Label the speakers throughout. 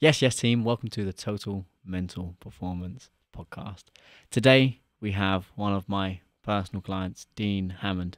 Speaker 1: Yes, yes, team. Welcome to the Total Mental Performance Podcast. Today, we have one of my personal clients, Dean Hammond.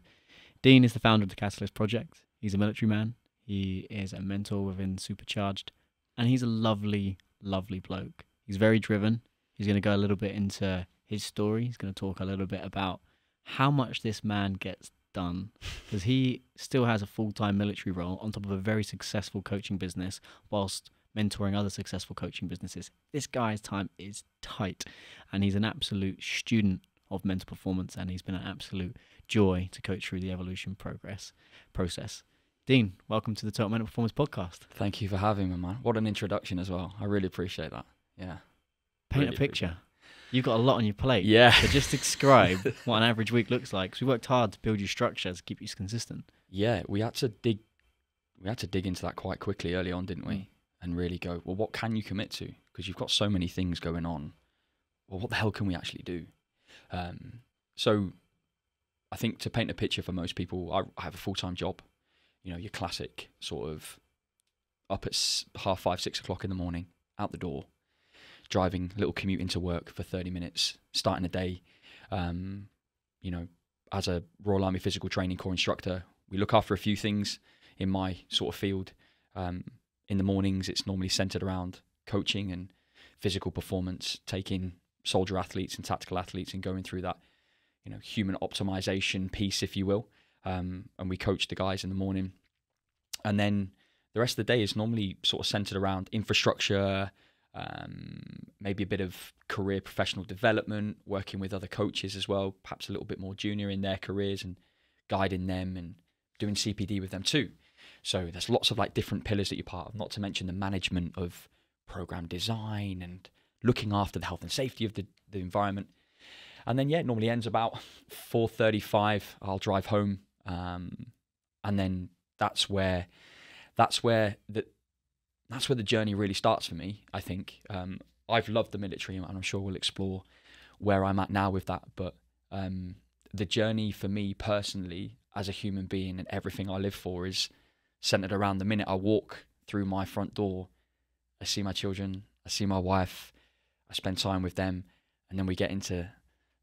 Speaker 1: Dean is the founder of the Catalyst Project. He's a military man. He is a mentor within Supercharged, and he's a lovely, lovely bloke. He's very driven. He's going to go a little bit into his story. He's going to talk a little bit about how much this man gets done, because he still has a full-time military role on top of a very successful coaching business whilst mentoring other successful coaching businesses. This guy's time is tight, and he's an absolute student of mental performance, and he's been an absolute joy to coach through the evolution process. Dean, welcome to the Total Mental Performance Podcast.
Speaker 2: Thank you for having me, man. What an introduction as well. I really appreciate that. Yeah.
Speaker 1: Paint a picture. You've got a lot on your plate.
Speaker 2: Yeah.
Speaker 1: So just describe what an average week looks like. Because we worked hard to build your structure to keep you consistent.
Speaker 2: Yeah, we had to dig into that quite quickly early on, didn't we? And really go, well, what can you commit to? Because you've got so many things going on. Well, what the hell can we actually do? So I think to paint a picture for most people, I have a full-time job. You know, your classic sort of up at 5:30, 6 o'clock in the morning, out the door, driving, little commute into work for 30 minutes, starting the day. You know, as a Royal Army Physical Training Corps instructor, we look after a few things in my sort of field. In the mornings, it's normally centered around coaching and physical performance, taking soldier athletes and tactical athletes and going through that, you know, human optimization piece, if you will. And we coach the guys in the morning. And then the rest of the day is normally sort of centered around infrastructure, maybe a bit of career professional development, working with other coaches as well, perhaps a little bit more junior in their careers and guiding them and doing CPD with them too. So there's lots of like different pillars that you're part of, not to mention the management of program design and looking after the health and safety of the environment. And then, yeah, it normally ends about 4:35. I'll drive home. And then that's where the journey really starts for me, I think. I've loved the military, and I'm sure we'll explore where I'm at now with that. But the journey for me personally, as a human being, and everything I live for is centered around the minute I walk through my front door. I see my children, I see my wife, I spend time with them, and then we get into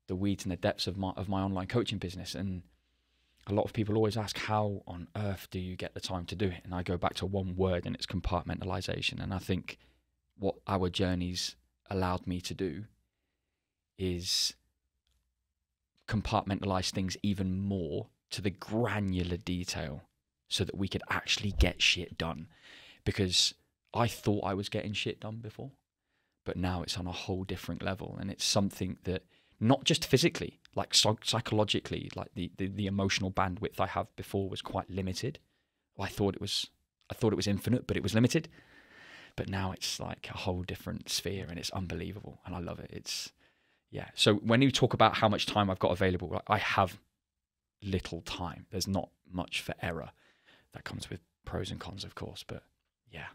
Speaker 2: the weeds and the depths of my online coaching business. And a lot of people always ask, how on earth do you get the time to do it? And I go back to one word, and it's compartmentalization. And I think what our journeys allowed me to do is compartmentalize things even more to the granular detail so that we could actually get shit done. Because I thought I was getting shit done before, but now it's on a whole different level. And it's something that, not just physically, like psychologically, like the emotional bandwidth I have before was quite limited. I thought it was infinite, but it was limited. But now it's like a whole different sphere, and it's unbelievable, and I love it. So when you talk about how much time I've got available, I have little time. There's not much for error. That comes with pros and cons, of course, but yeah.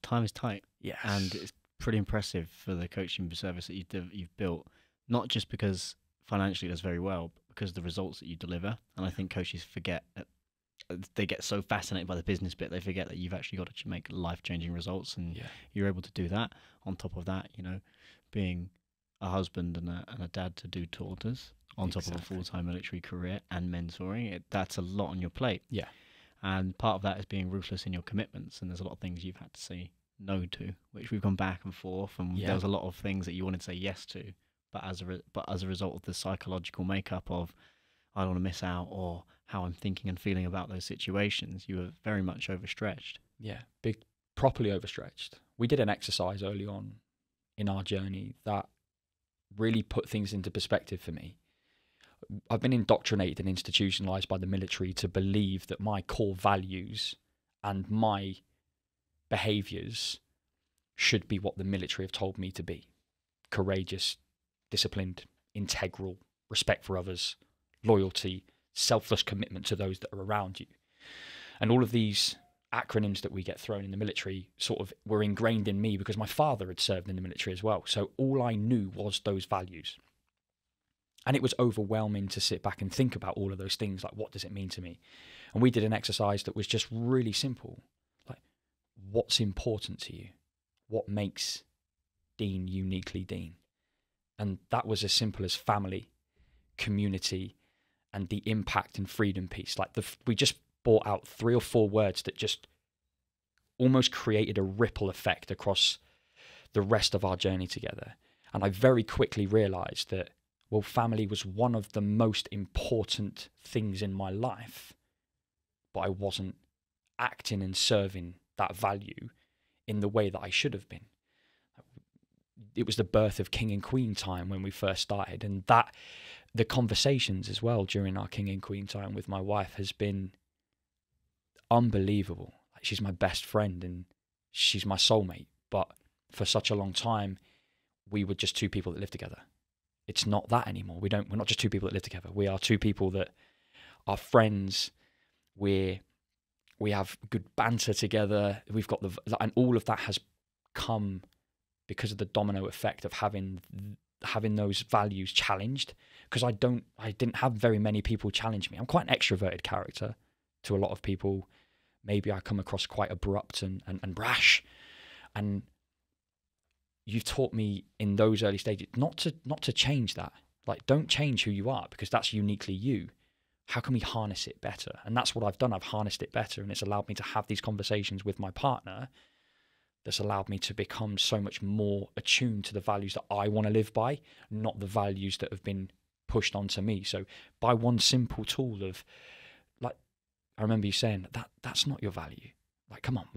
Speaker 1: Time is tight.
Speaker 2: Yes.
Speaker 1: And it's pretty impressive for the coaching service that you've built, not just because financially it does very well, but because of the results that you deliver. And I think coaches forget that they get so fascinated by the business bit, they forget that you've actually got to make life-changing results, and you're able to do that. On top of that, you know, being a husband and a dad to do daughters, on top of a full-time military career and mentoring, that's a lot on your plate.
Speaker 2: Yeah.
Speaker 1: And part of that is being ruthless in your commitments, and there's a lot of things you've had to say no to, which we've gone back and forth, and there was a lot of things that you wanted to say yes to, but as a result of the psychological makeup of I don't want to miss out, or how I'm thinking and feeling about those situations, you were very much overstretched.
Speaker 2: Yeah, properly overstretched. We did an exercise early on in our journey that really put things into perspective for me. I've been indoctrinated and institutionalized by the military to believe that my core values and my behaviors should be what the military have told me to be. Courageous, disciplined, integral, respect for others, loyalty, selfless commitment to those that are around you. And all of these acronyms that we get thrown in the military sort of were ingrained in me because my father had served in the military as well. So all I knew was those values. And it was overwhelming to sit back and think about all of those things, like, what does it mean to me? And we did an exercise that was just really simple. Like, what's important to you? what makes Dean uniquely Dean. And that was as simple as family, community, and the impact and freedom piece. Like we just brought out 3 or 4 words that just almost created a ripple effect across the rest of our journey together. And I very quickly realized that, well, family was one of the most important things in my life, but I wasn't acting and serving that value in the way that I should have been. It was the birth of King and Queen time when we first started, and that the conversations as well during our King and Queen time with my wife has been unbelievable. Like, she's my best friend and she's my soulmate, but for such a long time we were just 2 people that lived together. It's not that anymore. We're not just 2 people that live together. We are 2 people that are friends. We have good banter together. We've got and all of that has come because of the domino effect of having those values challenged. Because I didn't have very many people challenge me. I'm quite an extroverted character to a lot of people. Maybe I come across quite abrupt and brash. And you've taught me in those early stages not to change that. Like, don't change who you are, because that's uniquely you. How can we harness it better? And that's what I've done. I've harnessed it better, and it's allowed me to have these conversations with my partner. That's allowed me to become so much more attuned to the values that I want to live by, not the values that have been pushed onto me. So by one simple tool of, like, I remember you saying that's not your value. Like, come on,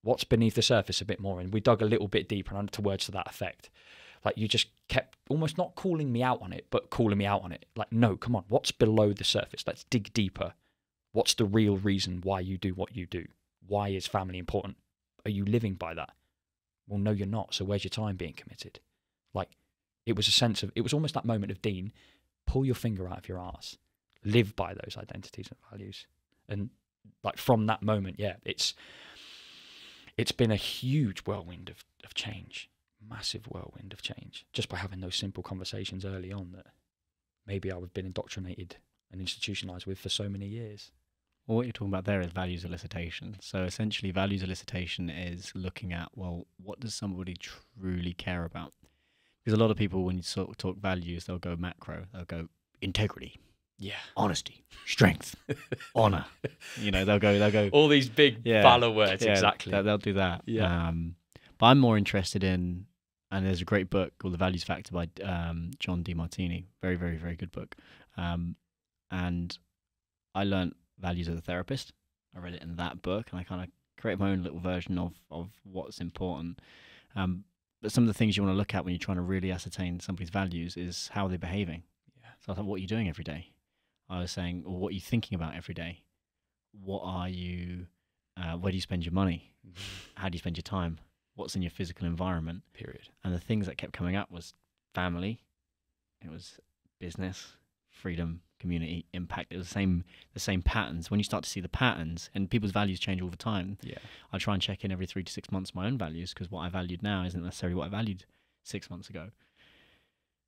Speaker 2: what's beneath the surface a bit more? And we dug a little bit deeper and to words to that effect. Like, you just kept almost not calling me out on it, but calling me out on it. Like, no, come on, what's below the surface? Let's dig deeper. What's the real reason why you do what you do? Why is family important? Are you living by that? Well, no, you're not. So where's your time being committed? Like, it was almost that moment of, Dean, pull your finger out of your arse, live by those identities and values. And like, from that moment, yeah, it's been a huge whirlwind of change, massive whirlwind of change, just by having those simple conversations early on that maybe I've been indoctrinated and institutionalized with for so many years.
Speaker 1: Well, what you're talking about there is values elicitation. So essentially, values elicitation is looking at, well, what does somebody truly care about? Because a lot of people, when you sort of talk values, they'll go macro. They'll go integrity, honesty, strength, honor. You know, they'll go
Speaker 2: all these big valor words. Exactly.
Speaker 1: They'll do that.
Speaker 2: Yeah.
Speaker 1: But I'm more interested in, and there's a great book called The Values Factor by John DeMartini. Very, very, very good book. And I learned values as a therapist. I read it in that book, and I kind of created my own little version of what's important. But some of the things you want to look at when you're trying to really ascertain somebody's values is how they're behaving. Yeah. So I thought, what are you doing every day? I was saying, or what are you thinking about every day? What are you, where do you spend your money? How do you spend your time? What's in your physical environment? Period. And the things that kept coming up was family, it was business, freedom, community, impact. It was the same patterns. When you start to see the patterns, and people's values change all the time, I try and check in every 3 to 6 months my own values, because what I valued now isn't necessarily what I valued 6 months ago.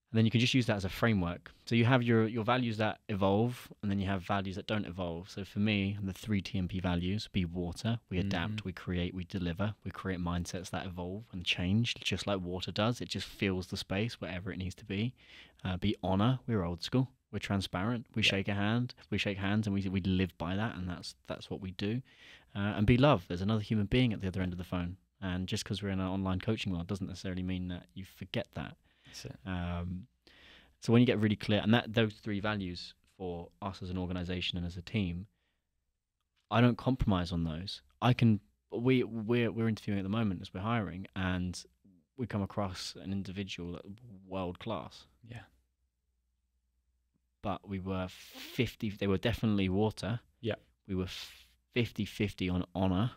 Speaker 1: And then you can just use that as a framework. So you have your values that evolve, and then you have values that don't evolve. So for me, the 3 TMP values: be water, we adapt, we create, we deliver. We create mindsets that evolve and change, just like water does. It just fills the space wherever it needs to be. Be honor, we're old school, we're transparent, we shake hands, and we live by that, and that's what we do. And be love, there's another human being at the other end of the phone. And just because we're in an online coaching world doesn't necessarily mean that you forget that. So when you get really clear, and those 3 values for us as an organization and as a team, I don't compromise on those. We're interviewing at the moment as we're hiring, and we come across an individual that's world class. Yeah. But we were 50. They were definitely water. Yeah. We were 50-50 on honor.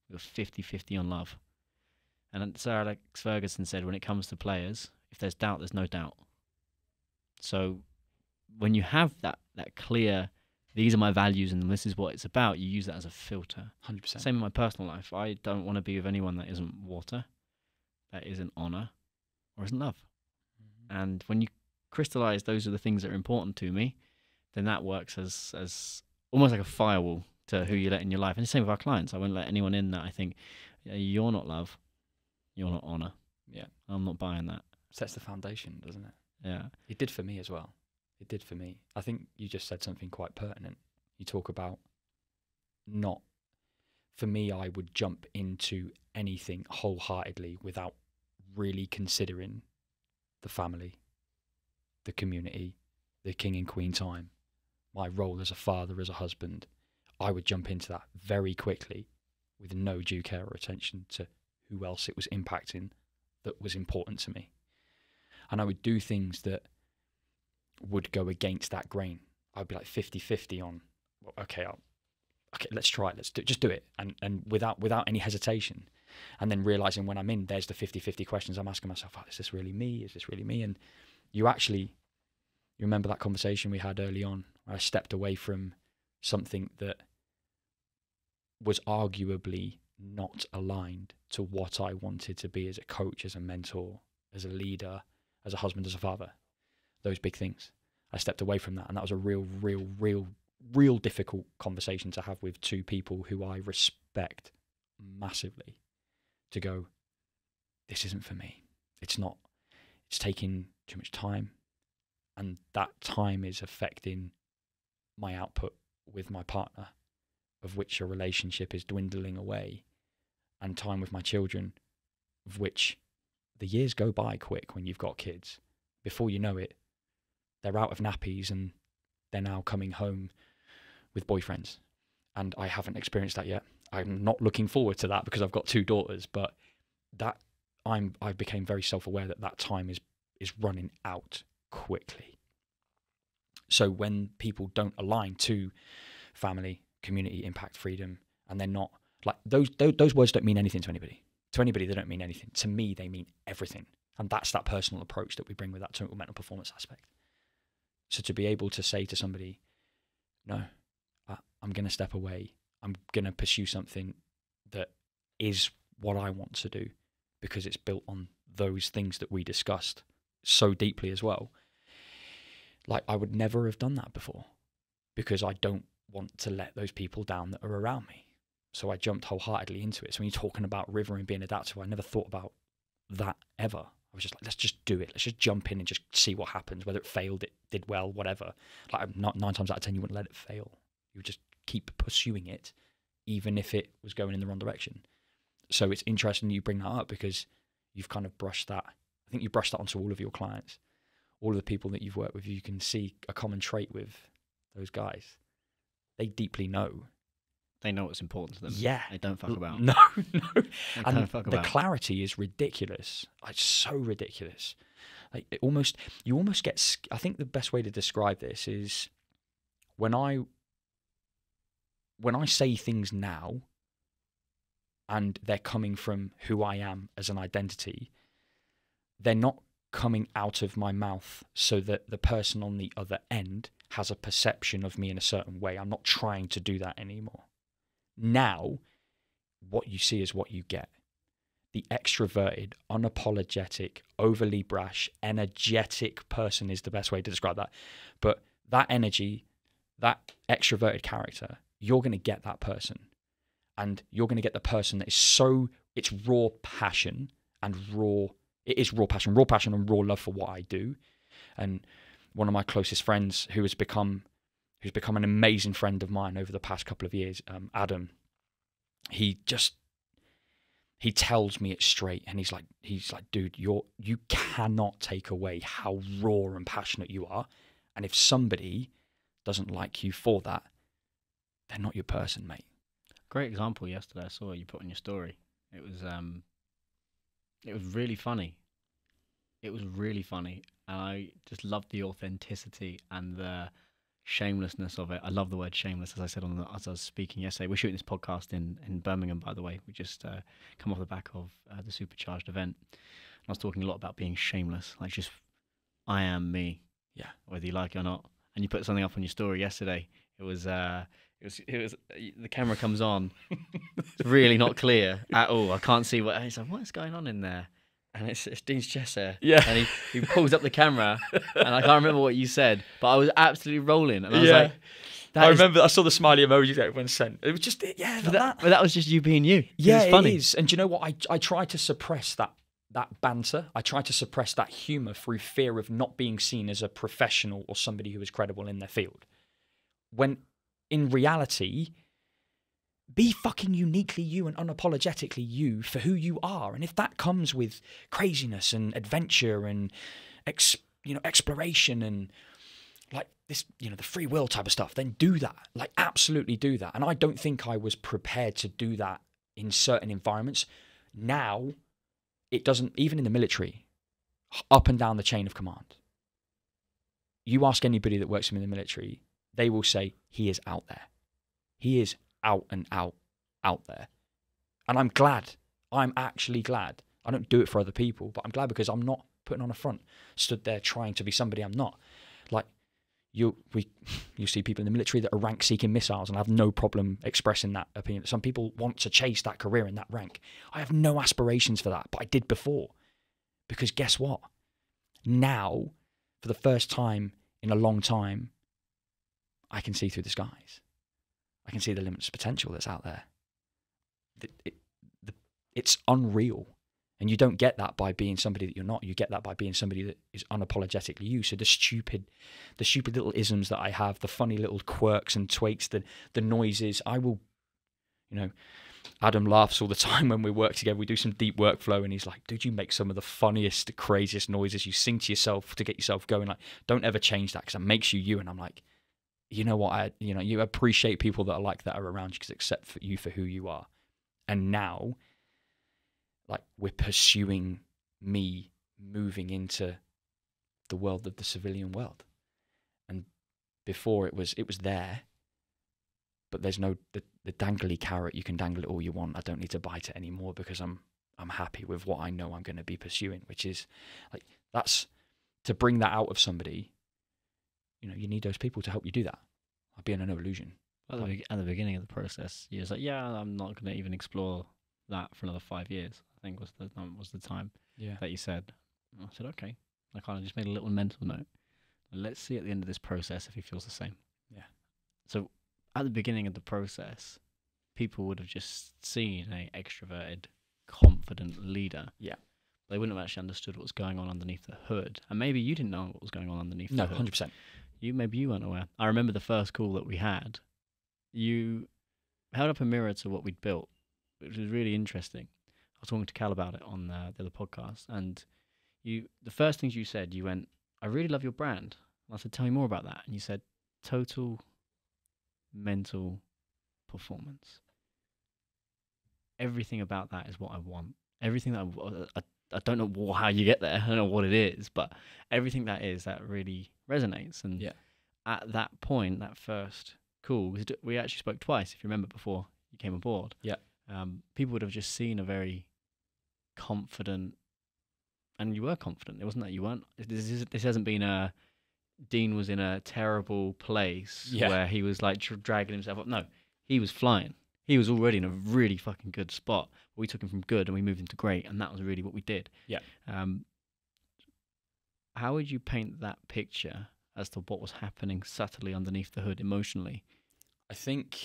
Speaker 1: We were 50-50 on love. And Sir Alex Ferguson said, when it comes to players, if there's doubt, there's no doubt. So when you have that clear, these are my values and this is what it's about, you use that as a filter. 100%. Same in my personal life. I don't want to be with anyone that isn't water, that isn't honor, or isn't love. Mm-hmm. And when you crystallize those are the things that are important to me, then that works as almost like a firewall to who you let in your life. And the same with our clients. I won't let anyone in that I think you're not love. you're not honour.
Speaker 2: Yeah.
Speaker 1: I'm not buying that.
Speaker 2: Sets the foundation, doesn't it?
Speaker 1: Yeah.
Speaker 2: It did for me as well. It did for me. I think you just said something quite pertinent. You talk about not, for me, I would jump into anything wholeheartedly without really considering the family, the community, the king and queen time, my role as a father, as a husband. I would jump into that very quickly with no due care or attention to who else it was impacting that was important to me. And I would do things that would go against that grain. I'd be like 50-50 on, well, okay, let's try it. Just do it. And without any hesitation. And then realizing when I'm in, there's the 50-50 questions I'm asking myself, is this really me? Is this really me? And you remember that conversation we had early on where I stepped away from something that was arguably not aligned to what I wanted to be as a coach, as a mentor, as a leader, as a husband, as a father. Those big things. I stepped away from that, and that was a real difficult conversation to have with two people who I respect massively, to go, this isn't for me. It's not. It's taking too much time, and that time is affecting my output with my partner, of which a relationship is dwindling away, and time with my children, of which the years go by quick when you've got kids. Before you know it, they're out of nappies and they're now coming home with boyfriends. And I haven't experienced that yet. I'm not looking forward to that because I've got two daughters, but that I became very self-aware that time is running out quickly. So when people don't align to family, community, impact, freedom, and they're not, like, those words don't mean anything to anybody. To anybody, they don't mean anything. To me, they mean everything. And that's that personal approach that we bring with that total mental performance aspect. So to be able to say to somebody, no, I'm going to step away. I'm going to pursue something that is what I want to do because it's built on those things that we discussed so deeply as well. Like, I would never have done that before because I don't want to let those people down that are around me. So I jumped wholeheartedly into it. So when you're talking about river and being adaptable, I never thought about that ever. I was just like, let's just do it. Let's just jump in and just see what happens. Whether it failed, it did well, whatever. Like, 9 times out of 10, you wouldn't let it fail. You would just keep pursuing it, even if it was going in the wrong direction. So it's interesting you bring that up because you've kind of brushed that. I think you brushed that onto all of your clients. All of the people that you've worked with, you can see a common trait with those guys. They deeply know.
Speaker 1: They know what's important to them.
Speaker 2: Yeah.
Speaker 1: They don't fuck about.
Speaker 2: No.
Speaker 1: And
Speaker 2: the clarity is ridiculous. It's so ridiculous. Like, you almost get, I think the best way to describe this is when I say things now and they're coming from who I am as an identity, they're not coming out of my mouth so that the person on the other end has a perception of me in a certain way. I'm not trying to do that anymore. Now, what you see is what you get. The extroverted, unapologetic, overly brash, energetic person is the best way to describe that. But that energy, that extroverted character, you're going to get that person. And you're going to get the person that is so, it's raw passion and raw, it is raw passion and raw love for what I do. And one of my closest friends who's become an amazing friend of mine over the past couple of years, Adam, he tells me it straight, and he's like, dude, you cannot take away how raw and passionate you are, and if somebody doesn't like you for that, they're not your person, mate.
Speaker 1: Great example yesterday. I saw you put on your story. It was really funny. It was really funny, and I just loved the authenticity and the shamelessness of it. I love the word shameless, as I said as I was speaking yesterday. We're shooting this podcast in Birmingham, by the way. We just come off the back of the Supercharged event. And I was talking a lot about being shameless, like just I am me,
Speaker 2: yeah,
Speaker 1: whether you like it or not. And you put something up on your story yesterday. It was the camera comes on, it's really not clear at all. I can't see what. He's like, what's going on in there? And it's Dean's chest hair.
Speaker 2: Yeah.
Speaker 1: And he pulls up the camera, and I can't remember what you said, but I was absolutely rolling. And I was like,
Speaker 2: I remember I saw the smiley emoji that everyone sent. It was just, yeah,
Speaker 1: but that was just you being you.
Speaker 2: Yeah,
Speaker 1: it was funny.
Speaker 2: It is. And do you know what? I try to suppress that banter. I try to suppress that humour through fear of not being seen as a professional or somebody who is credible in their field. When in reality, be fucking uniquely you and unapologetically you for who you are. And if that comes with craziness and adventure and exploration and like this, the free will type of stuff, then do that. Like, absolutely do that. And I don't think I was prepared to do that in certain environments. Now, it doesn't, even in the military, up and down the chain of command. You ask anybody that works in the military, they will say, he is out there. He is out and out there. And I'm glad. I'm actually glad. I don't do it for other people, but I'm glad because I'm not putting on a front, stood there trying to be somebody I'm not. Like, you see people in the military that are rank seeking missiles, and I have no problem expressing that opinion. Some people want to chase that career in that rank. I have no aspirations for that, but I did before. Because guess what? Now, for the first time in a long time, I can see through the skies. I can see the limitless potential that's out there. It's unreal. And you don't get that by being somebody that you're not. You get that by being somebody that is unapologetically you. So the stupid little isms that I have, the funny little quirks and tweaks, the noises, I will, Adam laughs all the time when we work together. We do some deep workflow and he's like, dude, you make some of the funniest, craziest noises. You sing to yourself to get yourself going. Like, don't ever change that because it makes you you. And I'm like, you know what? You appreciate people that are like that are around you because accept you for who you are. And now, like, we're pursuing me moving into the world of the civilian world. And before it was there, but there's no the dangly carrot. You can dangle it all you want. I don't need to bite it anymore because I'm happy with what I know I'm going to be pursuing, which is like, that's to bring that out of somebody. You need those people to help you do that. I'll be under no illusion.
Speaker 1: At the beginning of the process, you're like, yeah, I'm not going to even explore that for another 5 years. I think was the time that you said. And I said, okay. I kind of just made a little mental note. Let's see at the end of this process if he feels the same.
Speaker 2: Yeah.
Speaker 1: So at the beginning of the process, people would have just seen an extroverted, confident leader.
Speaker 2: Yeah.
Speaker 1: They wouldn't have actually understood what was going on underneath the hood. And maybe you didn't know what was going on underneath the hood.
Speaker 2: 100%.
Speaker 1: Maybe you weren't aware. I remember the first call that we had. You held up a mirror to what we'd built, which was really interesting. I was talking to Cal about it on the other podcast, and the first things you said, you went, I really love your brand. And I said, tell me more about that. And you said, total mental performance. Everything about that is what I want. Everything that I don't know how you get there. I don't know what it is, but everything that really resonates. And at that point, that first call, we actually spoke twice, if you remember, before you came aboard.
Speaker 2: Yeah.
Speaker 1: People would have just seen a very confident, and you were confident. It wasn't that you weren't. This hasn't been Dean was in a terrible place where he was like dragging himself up. No, he was flying. He was already in a really fucking good spot. We took him from good and we moved him to great, and that was really what we did.
Speaker 2: Yeah.
Speaker 1: How would you paint that picture as to what was happening subtly underneath the hood emotionally?
Speaker 2: I think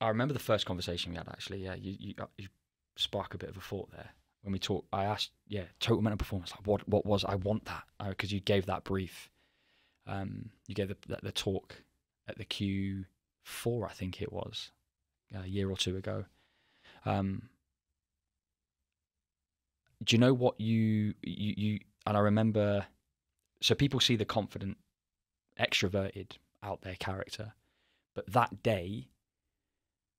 Speaker 2: I remember the first conversation we had, actually. Yeah, you spark a bit of a thought there. When we talked, I asked, total mental performance. Like, what was, I want that. Because you gave that brief. You gave the talk at the Q4, I think it was, a year or two ago. Do you know what you and I remember, so people see the confident, extroverted, out there character, but that day,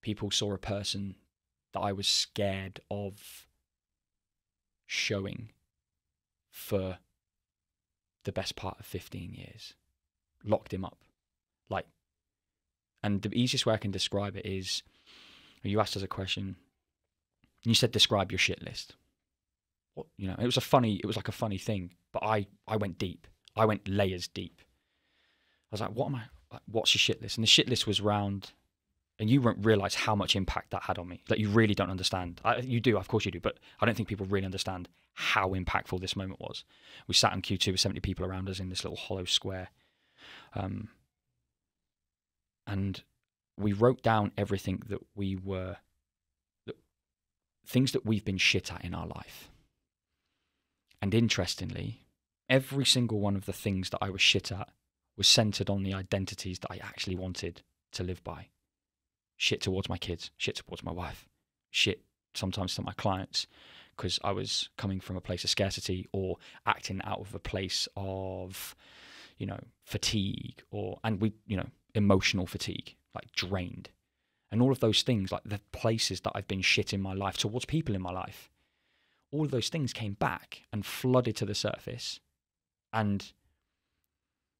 Speaker 2: people saw a person that I was scared of showing for the best part of 15 years. Locked him up. Like, and the easiest way I can describe it is, you asked us a question, and you said, describe your shit list. What, it was like a funny thing, but I went deep. I went layers deep. I was like, what's your shit list? And the shit list was round, and you won't realize how much impact that had on me. Like, you really don't understand. You do, of course you do, but I don't think people really understand how impactful this moment was. We sat in Q2 with 70 people around us in this little hollow square. And we wrote down everything things that we've been shit at in our life. And interestingly, every single one of the things that I was shit at was centered on the identities that I actually wanted to live by. Shit towards my kids, shit towards my wife, shit sometimes to my clients, because I was coming from a place of scarcity or acting out of a place of, fatigue emotional fatigue, like drained. And all of those things, like the places that I've been shit in my life towards people in my life, all of those things came back and flooded to the surface. And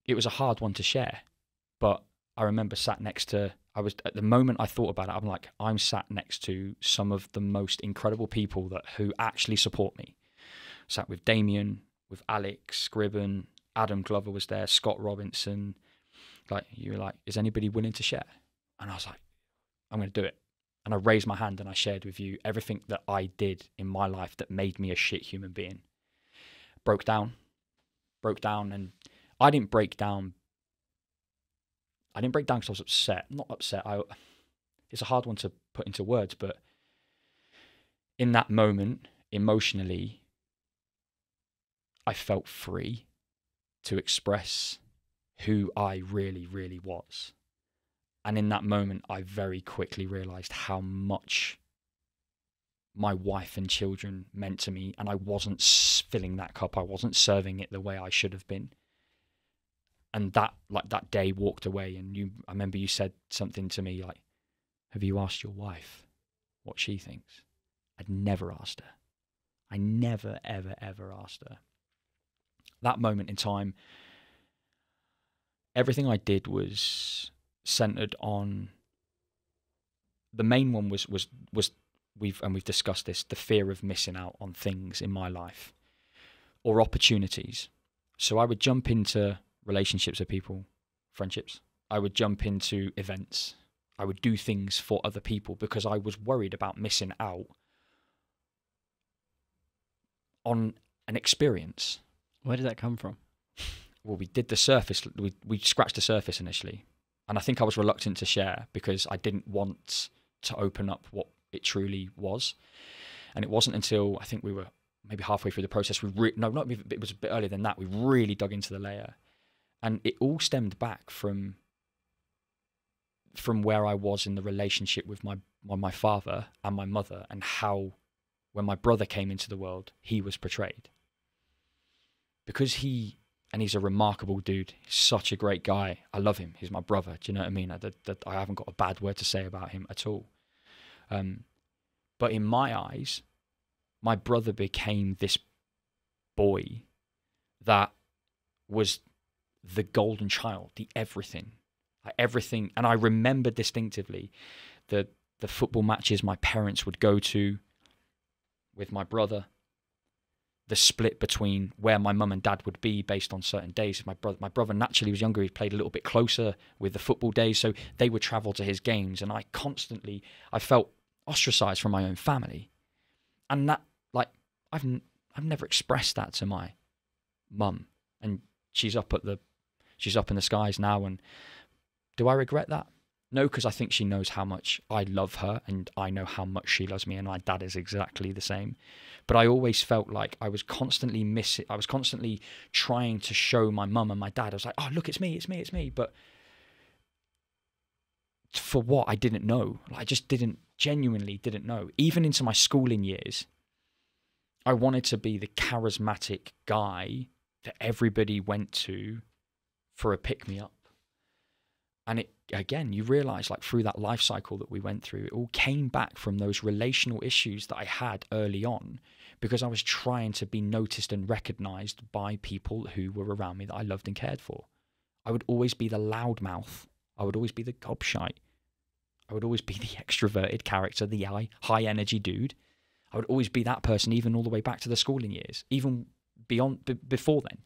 Speaker 2: it was a hard one to share. But I remember at the moment I thought about it, I'm sat next to some of the most incredible people who actually support me. Sat with Damien, with Alex Scriven, Adam Glover was there, Scott Robinson. You were like, is anybody willing to share? And I was like, I'm going to do it. And I raised my hand and I shared with you everything that I did in my life that made me a shit human being. Broke down, and I didn't break down because I was upset. Not upset. It's a hard one to put into words, but in that moment, emotionally, I felt free to express who I really, really was. And in that moment, I very quickly realized how much my wife and children meant to me, and I wasn't filling that cup. I wasn't serving it the way I should have been. And that day walked away, and I remember you said something to me like, have you asked your wife what she thinks? I'd never asked her. I never, ever, ever asked her. That moment in time, everything I did was centered on, the main one was we've discussed this, the fear of missing out on things in my life or opportunities. So I would jump into relationships with people, friendships. I would jump into events. I would do things for other people because I was worried about missing out on an experience.
Speaker 1: Where did that come from?
Speaker 2: Well, we did the surface. We scratched the surface initially. And I think I was reluctant to share because I didn't want to open up what it truly was. And it wasn't until I think we were maybe halfway through the process, it was a bit earlier than that, we really dug into the layer. And it all stemmed back from where I was in the relationship with my father and my mother, and how when my brother came into the world, he was portrayed. Because he's a remarkable dude. He's such a great guy. I love him. He's my brother. Do you know what I mean? I haven't got a bad word to say about him at all. But in my eyes, my brother became this boy that was the golden child, the everything. Everything. And I remember distinctively the football matches my parents would go to with my brother, the split between where my mum and dad would be based on certain days. My brother naturally was younger. He played a little bit closer with the football days, so they would travel to his games, and I felt ostracized from my own family. And that, I've never expressed that to my mum, and she's up in the skies now. And do I regret that? No, because I think she knows how much I love her, and I know how much she loves me, and my dad is exactly the same. But I always felt like I was constantly trying to show my mum and my dad. I was like, oh, look, it's me. But for what? I didn't know. I just genuinely didn't know. Even into my schooling years, I wanted to be the charismatic guy that everybody went to for a pick-me-up. And you realize, through that life cycle that we went through, it all came back from those relational issues that I had early on, because I was trying to be noticed and recognized by people who were around me that I loved and cared for. I would always be the loudmouth. I would always be the gobshite. I would always be the extroverted character, the high energy dude. I would always be that person, even all the way back to the schooling years, even before then.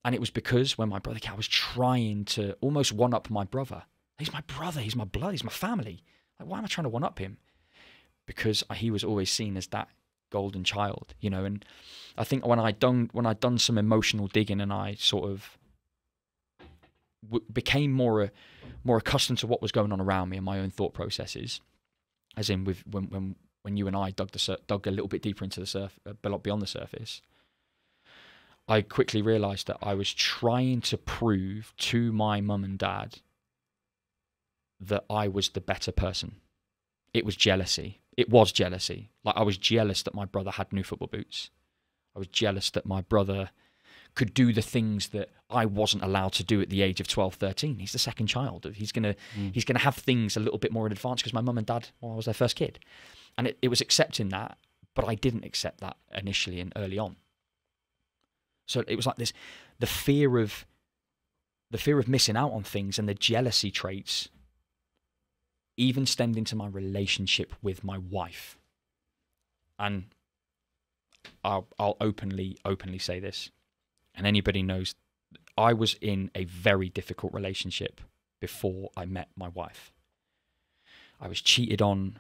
Speaker 2: And it was because when my brother came, I was trying to almost one-up my brother. He's my brother. He's my blood. He's my family. Why am I trying to one-up him? Because he was always seen as that golden child, And I think when I'd done some emotional digging, and I sort of became more accustomed to what was going on around me and my own thought processes, as in with when you and I dug a little bit deeper into the beyond the surface, I quickly realised that I was trying to prove to my mum and dad that I was the better person. It was jealousy. It was jealousy. Like, I was jealous that my brother had new football boots. I was jealous that my brother could do the things that I wasn't allowed to do at the age of 12, 13. He's the second child. He's gonna have things a little bit more in advance because my mum and dad, well, I was their first kid. And it was accepting that, but I didn't accept that initially and early on. So it was like this, the fear of missing out on things and the jealousy traits even stemmed into my relationship with my wife. And I'll openly say this, and anybody knows, I was in a very difficult relationship before I met my wife. I was cheated on,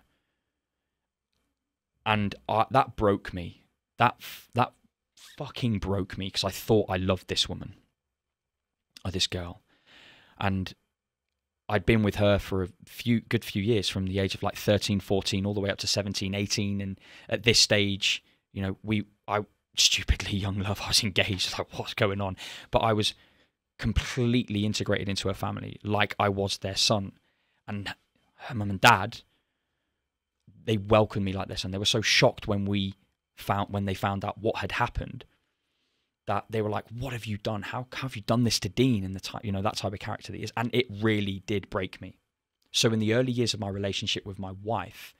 Speaker 2: and that broke me. That fucking broke me, because I thought I loved this woman, or this girl, and I'd been with her for a good few years, from the age of like 13, 14, all the way up to 17, 18. And at this stage, you know, I stupidly young love, I was engaged, like, what's going on? But I was completely integrated into her family, like I was their son. And her mum and dad, they welcomed me like their son. They were so shocked when they found out what had happened, that they were like, what have you done? How have you done this to Dean? And that type of character that he is. And it really did break me. So in the early years of my relationship with my wife,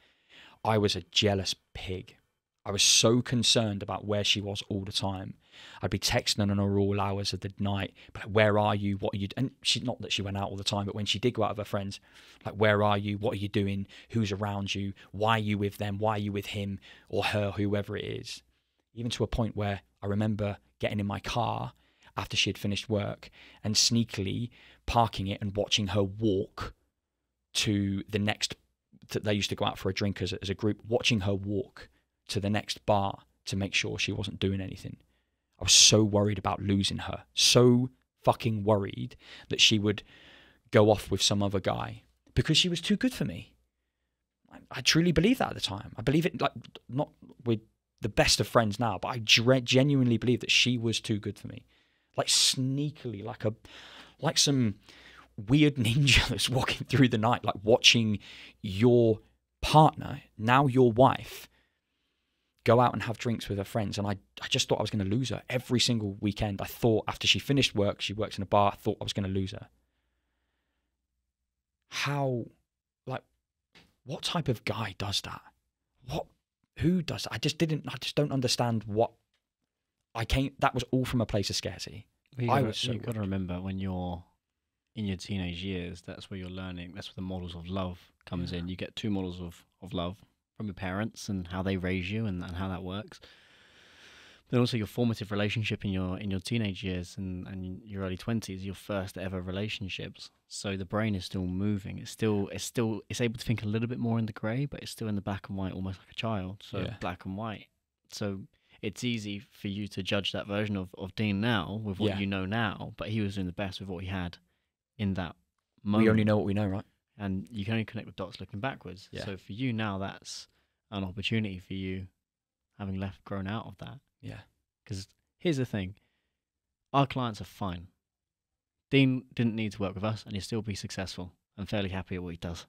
Speaker 2: I was a jealous pig. I was so concerned about where she was all the time. I'd be texting her all hours of the night, but like, where are you? What are you? And not that she went out all the time, but when she did go out with her friends, like, where are you? What are you doing? Who's around you? Why are you with them? Why are you with him or her, whoever it is? Even to a point where I remember getting in my car after she had finished work and sneakily parking it and watching her walk to the next, they used to go out for a drink as a group, watching her walk to the next bar to make sure she wasn't doing anything. I was so worried about losing her, so fucking worried that she would go off with some other guy because she was too good for me. I truly believe that at the time. I believe it, like, not with the best of friends now, but I genuinely believe that she was too good for me. Like, sneakily, like some weird ninja that's walking through the night, like watching your partner, now your wife, go out and have drinks with her friends. And I just thought I was going to lose her every single weekend. I thought after she finished work, she works in a bar, I thought I was going to lose her. How, like, what type of guy does that? Who does that? I just don't understand that was all from a place of scarcity.
Speaker 1: You've got to remember, when you're in your teenage years, that's where you're learning. That's where the models of love comes in. You get two models of love from your parents and how they raise you and how that works. But also your formative relationship in your teenage years and your early 20s, your first ever relationships. So the brain is still moving. It's able to think a little bit more in the grey, but it's still in the black and white, almost like a child. So black and white. So it's easy for you to judge that version of Dean now with what you know now, but he was doing the best with what he had in that moment.
Speaker 2: We only know what we know, right?
Speaker 1: And you can only connect with dots looking backwards. Yeah. So for you now, that's an opportunity for you, having grown out of that.
Speaker 2: Yeah.
Speaker 1: Because here's the thing. Our clients are fine. Dean didn't need to work with us and he'll still be successful and fairly happy at what he does.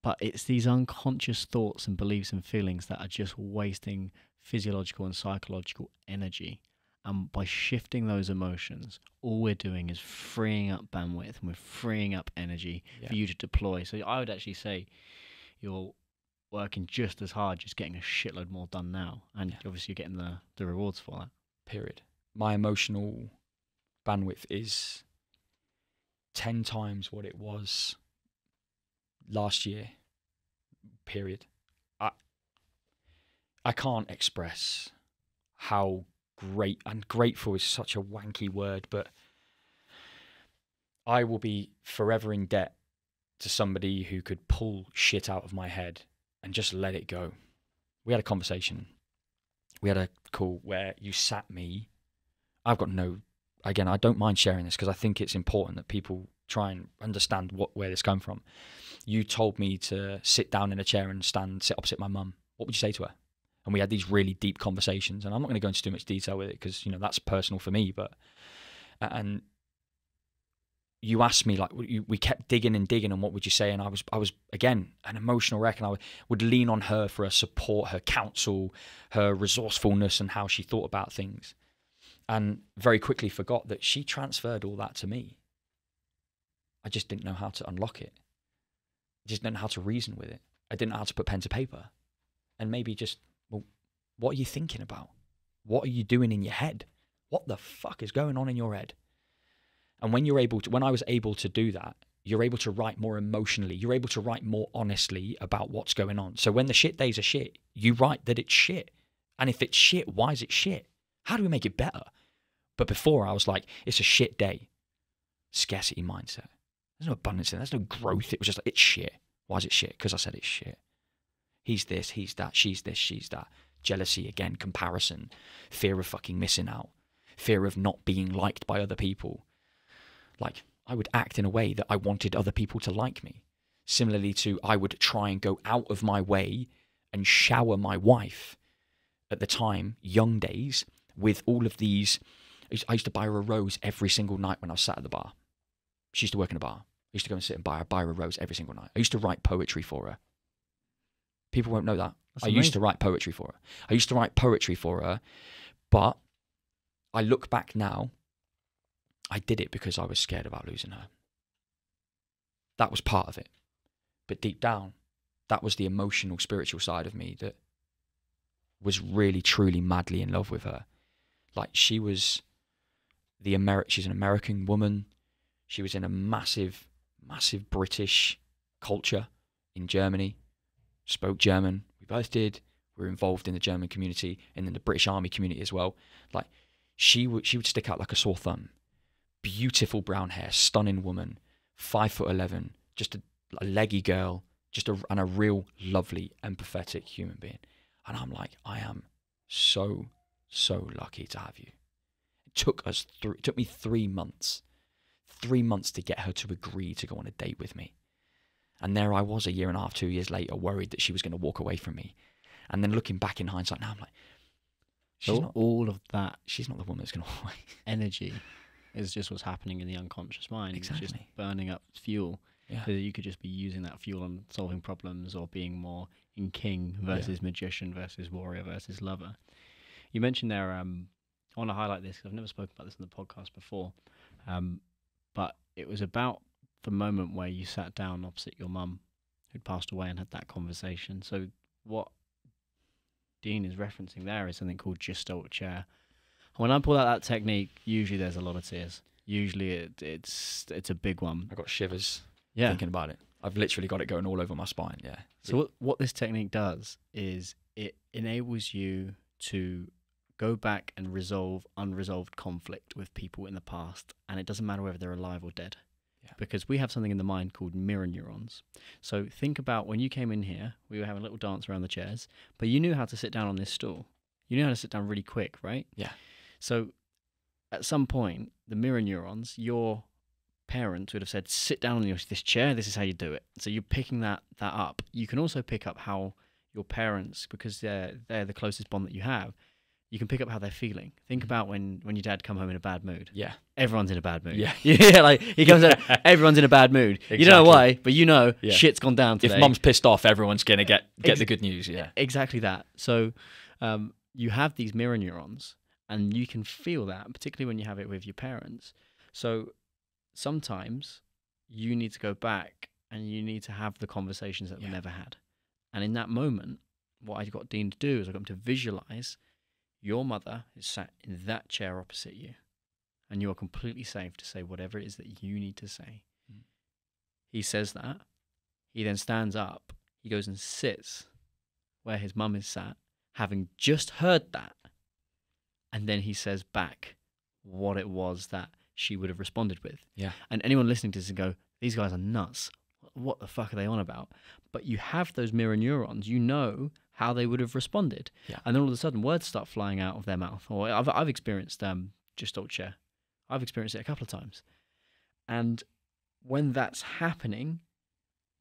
Speaker 1: But it's these unconscious thoughts and beliefs and feelings that are just wasting physiological and psychological energy. And by shifting those emotions, all we're doing is freeing up bandwidth and we're freeing up energy for you to deploy. So I would actually say you're working just as hard, just getting a shitload more done now. And obviously you're getting the rewards for that.
Speaker 2: Period. My emotional bandwidth is 10 times what it was last year. Period. I can't express how great, and grateful is such a wanky word, but I will be forever in debt to somebody who could pull shit out of my head and just let it go. We had a conversation. We had a call where you sat me. I've got no again, I don't mind sharing this because I think it's important that people try and understand where this comes from. You told me to sit down in a chair and sit opposite my mum. What would you say to her? And we had these really deep conversations, and I'm not going to go into too much detail with it because, you know, that's personal for me. And you asked me, like, we kept digging and digging, and what would you say? And I was again an emotional wreck, and I would lean on her for her support, her counsel, her resourcefulness, and how she thought about things. And very quickly forgot that she transferred all that to me. I just didn't know how to unlock it. I just didn't know how to reason with it. I didn't know how to put pen to paper. And maybe just, well, what are you thinking about? What are you doing in your head? What the fuck is going on in your head? And when I was able to do that, you're able to write more emotionally. You're able to write more honestly about what's going on. So when the shit days are shit, you write that it's shit. And if it's shit, why is it shit? How do we make it better? But before I was like, it's a shit day. Scarcity mindset. There's no abundance in it. There's no growth. It was just like, it's shit. Why is it shit? Because I said it's shit. He's this, he's that, she's this, she's that. Jealousy, again, comparison, fear of fucking missing out, fear of not being liked by other people. Like, I would act in a way that I wanted other people to like me. Similarly to, I would try and go out of my way and shower my wife, at the time, young days, with all of these. I used to buy her a rose every single night when I was sat at the bar. She used to work in a bar. I used to go and sit and buy her a rose every single night. I used to write poetry for her. People won't know that. I used to write poetry for her. But I look back now, I did it because I was scared about losing her. That was part of it. But deep down, that was the emotional, spiritual side of me that was really, truly, madly in love with her. Like, she was she's an American woman. She was in a massive, massive British culture in Germany. Spoke German. We both did. We were involved in the German community and in the British Army community as well. Like, she would stick out like a sore thumb. Beautiful brown hair, stunning woman, 5'11", just a leggy girl, and a real lovely, empathetic human being. And I'm like, I am so, so lucky to have you. It took me 3 months. 3 months to get her to agree to go on a date with me. And there I was 1.5 years, 2 years later, worried that she was going to walk away from me. And then looking back in hindsight now, I'm like, she's not the woman that's going to walk away.
Speaker 1: Energy is just what's happening in the unconscious mind.
Speaker 2: Exactly.
Speaker 1: It's just burning up fuel.
Speaker 2: Yeah.
Speaker 1: So that you could just be using that fuel on solving problems or being more in king versus magician versus warrior versus lover. You mentioned there, I want to highlight this because I've never spoken about this in the podcast before, but it was about the moment where you sat down opposite your mum who'd passed away and had that conversation. So what Dean is referencing there is something called gestalt chair. When I pull out that technique, usually there's a lot of tears. Usually it's a big one.
Speaker 2: I got shivers thinking about it. I've literally got it going all over my spine. Yeah.
Speaker 1: So what this technique does is it enables you to go back and resolve unresolved conflict with people in the past, and it doesn't matter whether they're alive or dead. Yeah. Because we have something in the mind called mirror neurons. So think about when you came in here, we were having a little dance around the chairs, but you knew how to sit down on this stool. You knew how to sit down really quick, right?
Speaker 2: Yeah.
Speaker 1: So at some point, the mirror neurons, your parents would have said, sit down on this chair, this is how you do it. So you're picking that up. You can also pick up how your parents, because they're the closest bond that you have, you can pick up how they're feeling. Think about when your dad come home in a bad mood.
Speaker 2: Yeah.
Speaker 1: Everyone's in a bad mood.
Speaker 2: Yeah.
Speaker 1: Yeah, like he comes out, everyone's in a bad mood. Exactly. You don't know why, but you know shit's gone down today.
Speaker 2: If mum's pissed off, everyone's going to get the good news. Yeah.
Speaker 1: Exactly that. So you have these mirror neurons and you can feel that, particularly when you have it with your parents. So sometimes you need to go back and you need to have the conversations that were never had. And in that moment, what I got Dean to do is I got him to visualize your mother is sat in that chair opposite you, and you are completely safe to say whatever it is that you need to say. Mm. He says that. He then stands up. He goes and sits where his mum is sat, having just heard that. And then he says back what it was that she would have responded with. Yeah. And anyone listening to this and go, these guys are nuts. What the fuck are they on about? But you have those mirror neurons. You know how they would have responded. Yeah. And then all of a sudden, words start flying out of their mouth. Or I've experienced gestalt chair. I've experienced it a couple of times. And when that's happening,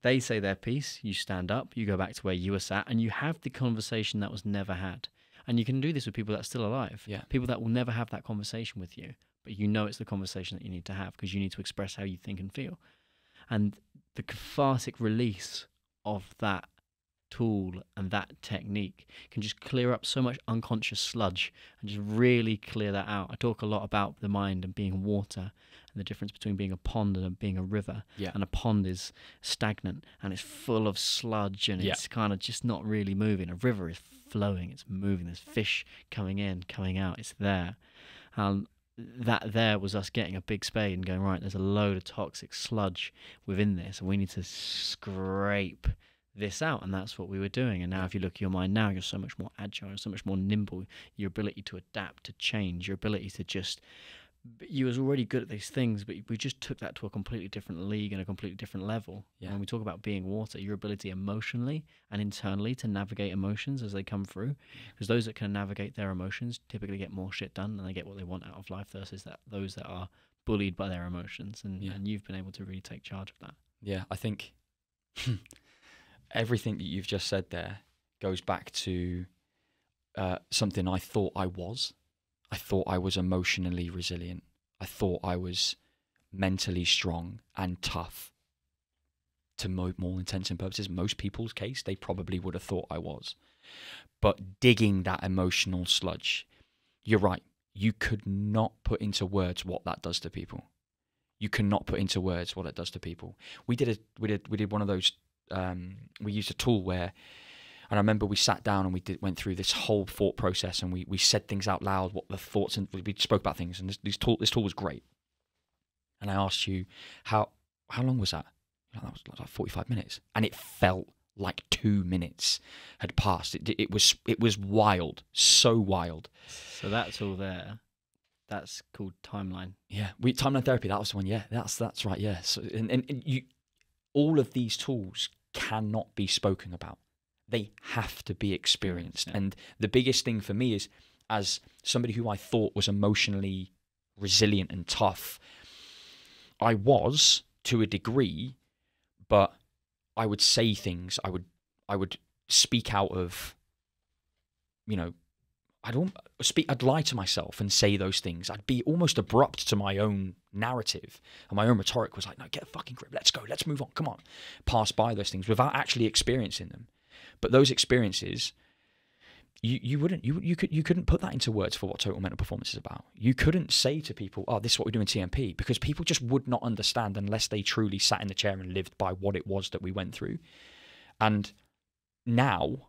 Speaker 1: they say their piece, you stand up, you go back to where you were sat, and you have the conversation that was never had. And you can do this with people that are still alive, people that will never have that conversation with you, but you know it's the conversation that you need to have because you need to express how you think and feel. And the cathartic release of that tool and that technique can just clear up so much unconscious sludge and just really clear that out. I talk a lot about the mind and being water and the difference between being a pond and being a river. And a pond is stagnant and it's full of sludge and it's kind of just not really moving. A river is flowing, it's moving, there's fish coming in, coming out, it's there. That there was us getting a big spade and going, right, there's a load of toxic sludge within this and we need to scrape this out, and that's what we were doing. And now if you look at your mind now, you're so much more agile, so much more nimble. Your ability to adapt, to change, your ability to just, you was already good at these things, but we just took that to a completely different league and a completely different level. When we talk about being water, your ability emotionally and internally to navigate emotions as they come through, because those that can navigate their emotions typically get more shit done and they get what they want out of life versus those that are bullied by their emotions. And you've been able to really take charge of that.
Speaker 2: I think everything that you've just said there goes back to something I thought I was. I thought I was emotionally resilient. I thought I was mentally strong and tough. To more intents and purposes, most people's case, they probably would have thought I was. But digging that emotional sludge, you're right. You could not put into words what that does to people. You cannot put into words what it does to people. We did one of those. We used a tool where, and I remember we sat down and went through this whole thought process, and we said things out loud, what the thoughts, and we spoke about things. And this tool was great. And I asked you, how long was that? That was like 45 minutes, and it felt like 2 minutes had passed. It was wild, so wild.
Speaker 1: So that's all there. That's called timeline.
Speaker 2: Timeline therapy. That was the one. That's right. So, and you, all of these tools cannot be spoken about. They have to be experienced. And the biggest thing for me is, as somebody who I thought was emotionally resilient and tough, I was to a degree, but I would say things. I would speak out of, I'd lie to myself and say those things. I'd be almost abrupt to my own narrative, and my own rhetoric was like, no, get a fucking grip. Let's go. Let's move on. Come on. Pass by those things without actually experiencing them. But those experiences, you couldn't put that into words for what total mental performance is about. You couldn't say to people, oh, this is what we do in TMP, because people just would not understand unless they truly sat in the chair and lived by what it was that we went through. And now,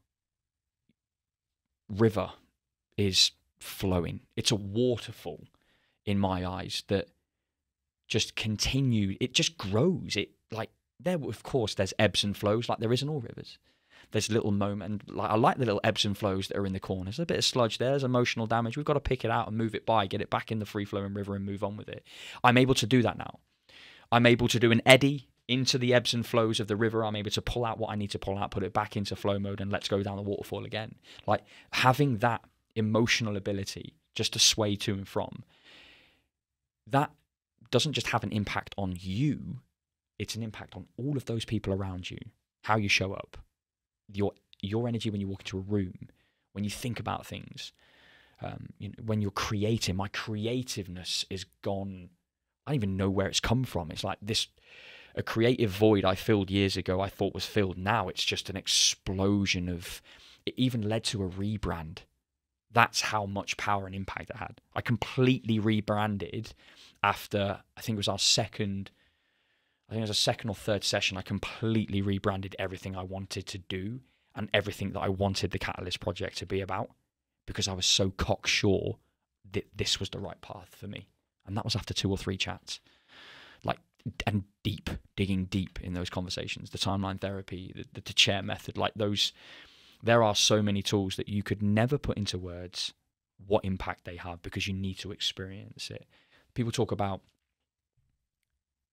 Speaker 2: River is flowing. It's a waterfall in my eyes that just continue. It just grows. Of course, there's ebbs and flows like there is in all rivers. There's little moment. I like the little ebbs and flows that are in the corners. There's a bit of sludge there. There's emotional damage. We've got to pick it out and move it by, get it back in the free-flowing river and move on with it. I'm able to do that now. I'm able to do an eddy into the ebbs and flows of the river. I'm able to pull out what I need to pull out, put it back into flow mode, and let's go down the waterfall again. Like, having that emotional ability just to sway to and from, that doesn't just have an impact on you, it's an impact on all of those people around you. How you show up, your energy when you walk into a room, when you think about things, when you're creating. My creativeness is gone. I don't even know where it's come from. It's like a creative void I filled years ago I thought was filled. Now it's just an explosion of, it even led to a rebrand. That's how much power and impact it had. I completely rebranded after, I think it was our second or third session. I completely rebranded everything I wanted to do and everything that I wanted the Catalyst project to be about, because I was so cocksure that this was the right path for me. And that was after 2 or 3 chats. And digging deep in those conversations, the timeline therapy, the chair method, like those. There are so many tools that you could never put into words what impact they have, because you need to experience it. People talk about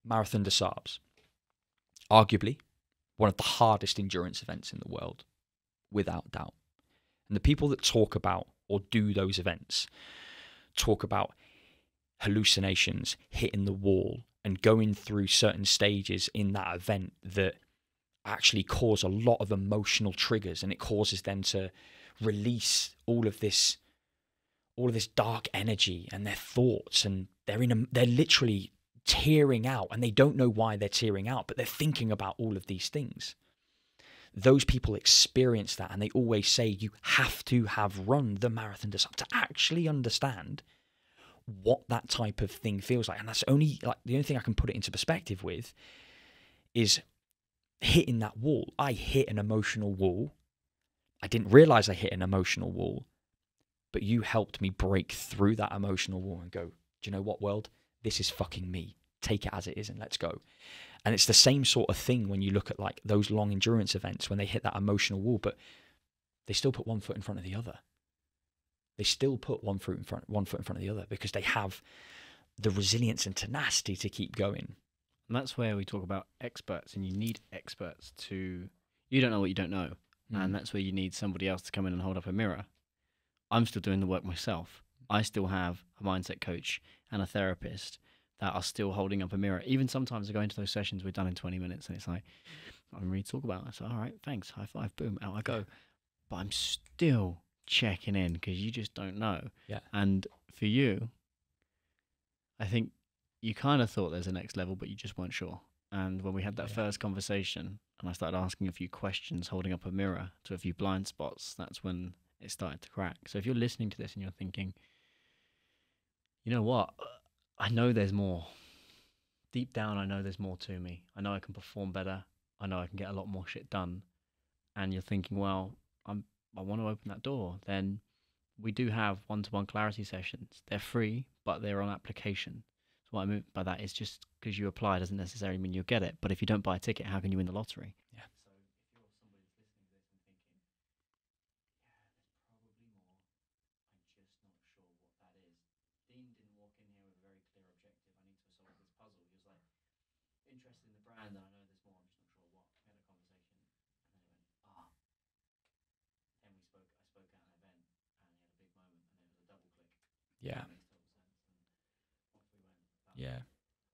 Speaker 2: Marathon des Sables, arguably one of the hardest endurance events in the world, without doubt. And the people that talk about or do those events talk about hallucinations, hitting the wall, and going through certain stages in that event that actually cause a lot of emotional triggers, and it causes them to release all of this dark energy and their thoughts, and they're literally tearing out, and they don't know why they're tearing out, but they're thinking about all of these things. Those people experience that, and they always say you have to have run the marathon to actually understand what that type of thing feels like. And that's only like the only thing I can put it into perspective with is hitting that wall. I hit an emotional wall. I didn't realize I hit an emotional wall, but you helped me break through that emotional wall and go, do you know what, world? This is fucking me. Take it as it is and let's go. And it's the same sort of thing when you look at like those long endurance events when they hit that emotional wall, but they still put one foot in front of the other. They still put one foot in front of the other because they have the resilience and tenacity to keep going.
Speaker 1: And that's where we talk about experts, and you need experts to, you don't know what you don't know. And that's where you need somebody else to come in and hold up a mirror. I'm still doing the work myself. I still have a mindset coach and a therapist that are still holding up a mirror. Even sometimes I go into those sessions we're done in 20 minutes and it's like, I'm ready to talk about it. So, all right, thanks, high five, boom, out I go. But I'm still checking in because you just don't know.
Speaker 2: Yeah.
Speaker 1: And for you, I think you kind of thought there's a next level, but you just weren't sure. And when we had that first conversation and I started asking a few questions, holding up a mirror to a few blind spots, that's when it started to crack. So if you're listening to this and you're thinking, you know what, I know there's more. Deep down, I know there's more to me. I know I can perform better. I know I can get a lot more shit done. And you're thinking, well, I want to open that door. Then we do have one-to-one clarity sessions. They're free, but they're on application. So what I mean by that is just because you apply doesn't necessarily mean you'll get it. But if you don't buy a ticket, how can you win the lottery?
Speaker 2: Yeah.
Speaker 1: So if you're somebody that's listening to this and thinking, yeah, there's probably more, I'm just not sure what that is. Dean didn't walk in here with a very clear objective. I need to solve this puzzle. He was like, interested in the brand, and I know there's more. I'm just not sure what. We had a conversation, and then he went, Then I spoke at an event, and he had a big moment, and it was a double click.
Speaker 2: Yeah.
Speaker 1: That makes total sense. And off we went.
Speaker 2: Yeah.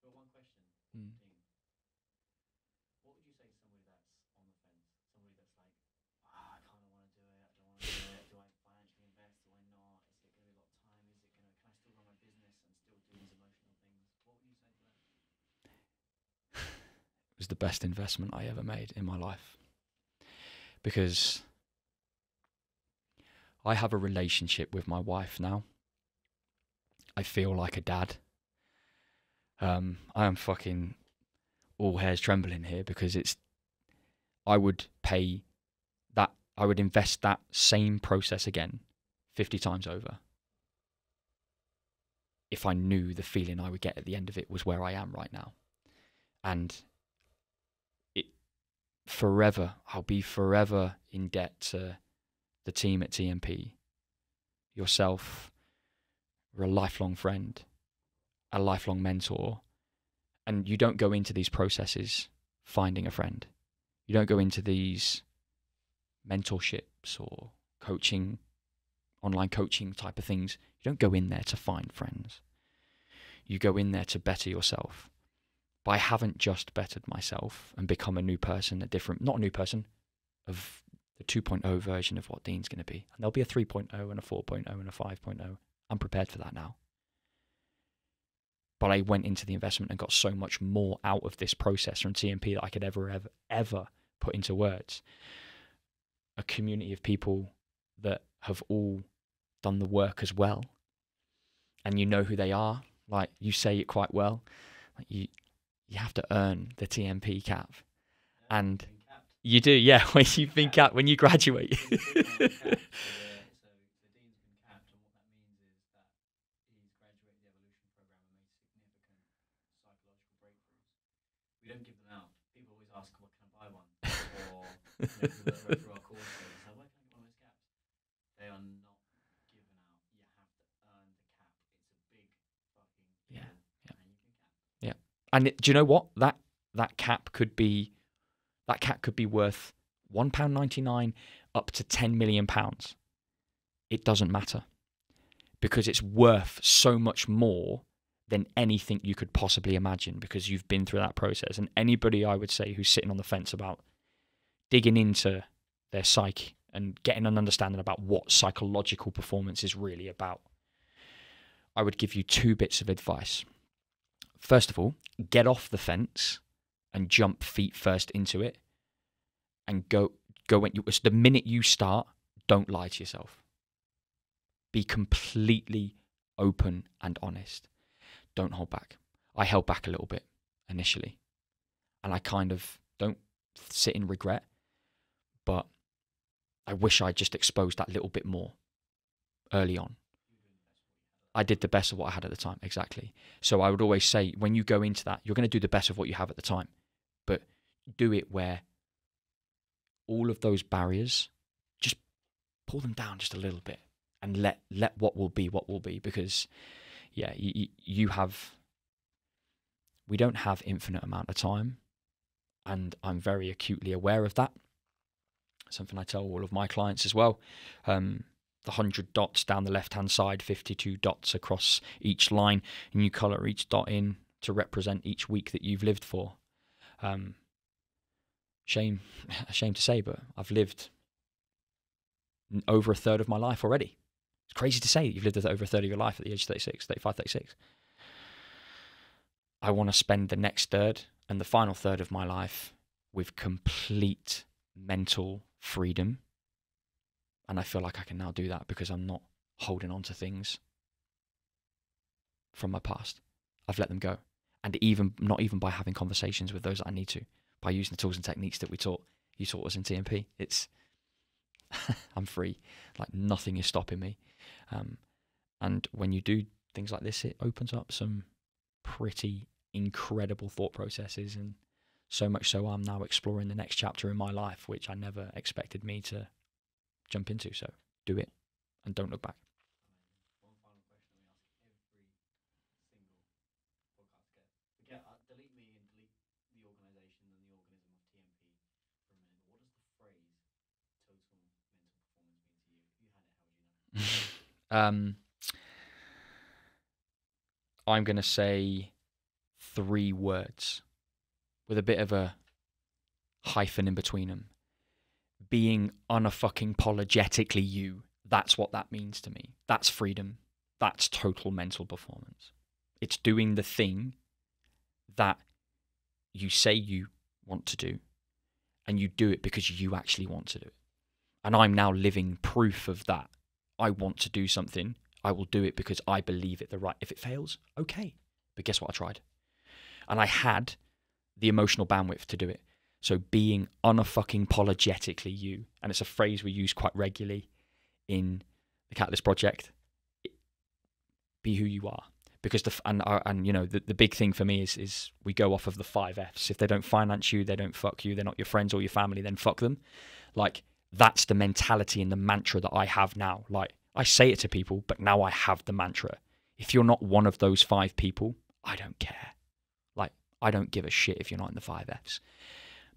Speaker 1: But one question, Dean. What would you say to somebody that's on the fence? Somebody that's like, I kind of want to do it. I don't want to do it. Do I financially invest? Do I not? Is it going to be a lot of time? Can I still run my business and still do these emotional things? What would you say to them?
Speaker 2: It was the best investment I ever made in my life, because I have a relationship with my wife now. I feel like a dad. I am fucking all hairs trembling here because I would invest that same process again 50 times over if I knew the feeling I would get at the end of it was where I am right now. And I'll be forever in debt to the team at TMP, yourself. You're a lifelong friend, a lifelong mentor, and you don't go into these processes finding a friend. You don't go into these mentorships or coaching, online coaching type of things. You don't go in there to find friends. You go in there to better yourself. But I haven't just bettered myself and become a new person, not a new person, of the 2.0 version of what Dean's going to be. And there'll be a 3.0 and a 4.0 and a 5.0. I'm prepared for that now. But I went into the investment and got so much more out of this process from TMP that I could ever put into words. A community of people that have all done the work as well. And you know who they are. Like, you say it quite well. Like, you have to earn the TMP cap. And you do, yeah, when you've been capped, when you graduate.
Speaker 1: We don't give them out. People always ask, "What can I buy one?" Or people that go through our courses, like, "Where can I get one of those caps?" They are not given out. You have to earn the cap. It's a big fucking deal, and you can cap.
Speaker 2: Yeah, and do you know what? That cap could be worth £1.99 up to £10 million. It doesn't matter, because it's worth so much more than anything you could possibly imagine, because you've been through that process. And anybody, I would say, who's sitting on the fence about digging into their psyche and getting an understanding about what psychological performance is really about, I would give you 2 bits of advice. First of all, get off the fence and jump feet first into it, and go when the minute you start, don't lie to yourself. Be completely open and honest. Don't hold back. I held back a little bit initially, and I kind of don't sit in regret, but I wish I just exposed that little bit more early on. I did the best of what I had at the time, exactly. So I would always say, when you go into that, you're going to do the best of what you have at the time, but do it where all of those barriers, just pull them down just a little bit, and let what will be, because yeah, we don't have infinite amount of time, and I'm very acutely aware of that. Something I tell all of my clients as well. The 100 dots down the left-hand side, 52 dots across each line, and you colour each dot in to represent each week that you've lived for. Shame to say, but I've lived over a third of my life already. It's crazy to say that you've lived over a third of your life at the age of 36, 35, 36. I want to spend the next third and the final third of my life with complete mental freedom. And I feel like I can now do that because I'm not holding on to things from my past. I've let them go. And not even by having conversations with those that I need to, by using the tools and techniques that you taught us in TMP. I'm free. Like, nothing is stopping me. And when you do things like this, it opens up some pretty incredible thought processes, and so much so I'm now exploring the next chapter in my life, which I never expected me to jump into. So do it and don't look back.
Speaker 1: One final question we ask every single podcast guest. Delete me and delete the organisation and the organism of TMP for a minute. What does the phrase total mental performance mean to you? If you had it, how would you know?
Speaker 2: I'm going to say 3 words with a bit of a hyphen in between them. Being unapologetically you. That's what that means to me. That's freedom. That's total mental performance. It's doing the thing that you say you want to do, and you do it because you actually want to do it. And I'm now living proof of that. I want to do something. I will do it because I believe it. If it fails, okay. But guess what? I tried. And I had the emotional bandwidth to do it. So being unapologetically you, and it's a phrase we use quite regularly in the Catalyst Project. Be who you are, because the big thing for me is we go off of the 5 Fs. If they don't finance you, they don't fuck you. They're not your friends or your family, then fuck them. Like, that's the mentality and the mantra that I have now. Like, I say it to people, but now I have the mantra. If you're not one of those 5 people, I don't care. Like, I don't give a shit if you're not in the 5 Fs.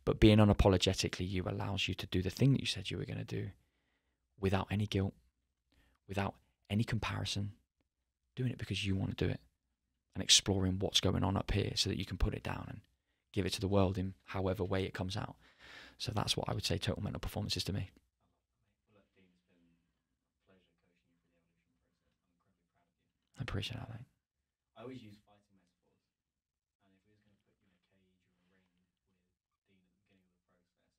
Speaker 2: But being unapologetically you allows you to do the thing that you said you were going to do without any guilt, without any comparison, doing it because you want to do it, and exploring what's going on up here so that you can put it down and give it to the world in however way it comes out. So that's what I would say total mental performance is to me.
Speaker 1: Well, look, Dean, it's been a pleasure coaching you through the evolution process. I'm incredibly proud of you.
Speaker 2: I appreciate that, mate.
Speaker 1: I always use fighting metaphors, and if we was going to put you in a cage or a ring with Dean at the beginning of the process,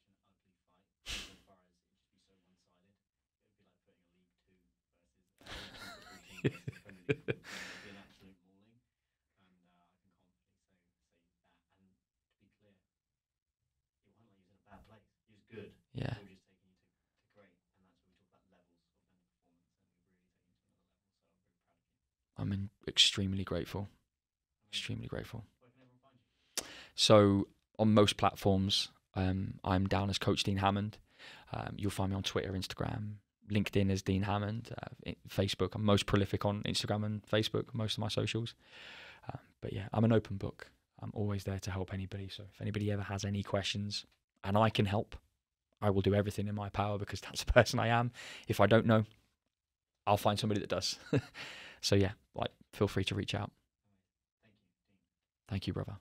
Speaker 1: it'd be such an ugly fight insofar as it'd just be so one-sided. It'd be like putting a League Two versus a football team versus a Premier League football team. It'd be an absolute mauling, and I can confidently say that. And to be clear, it wasn't like you was in a bad place. You was good.
Speaker 2: Yeah.
Speaker 1: We were just taking you to great, and that's where we talk about levels of mental performance, and we've really taken you to another level. So I'm very proud of you.
Speaker 2: I'm extremely grateful. Extremely grateful.
Speaker 1: Where can everyone find you?
Speaker 2: So on most platforms, I'm down as Coach Dean Hammond. You'll find me on Twitter, Instagram, LinkedIn as Dean Hammond, Facebook. I'm most prolific on Instagram and Facebook, most of my socials. But yeah, I'm an open book. I'm always there to help anybody. So if anybody ever has any questions and I can help, I will do everything in my power, because that's the person I am. If I don't know, I'll find somebody that does. So yeah, like, feel free to reach out. Thank you, brother.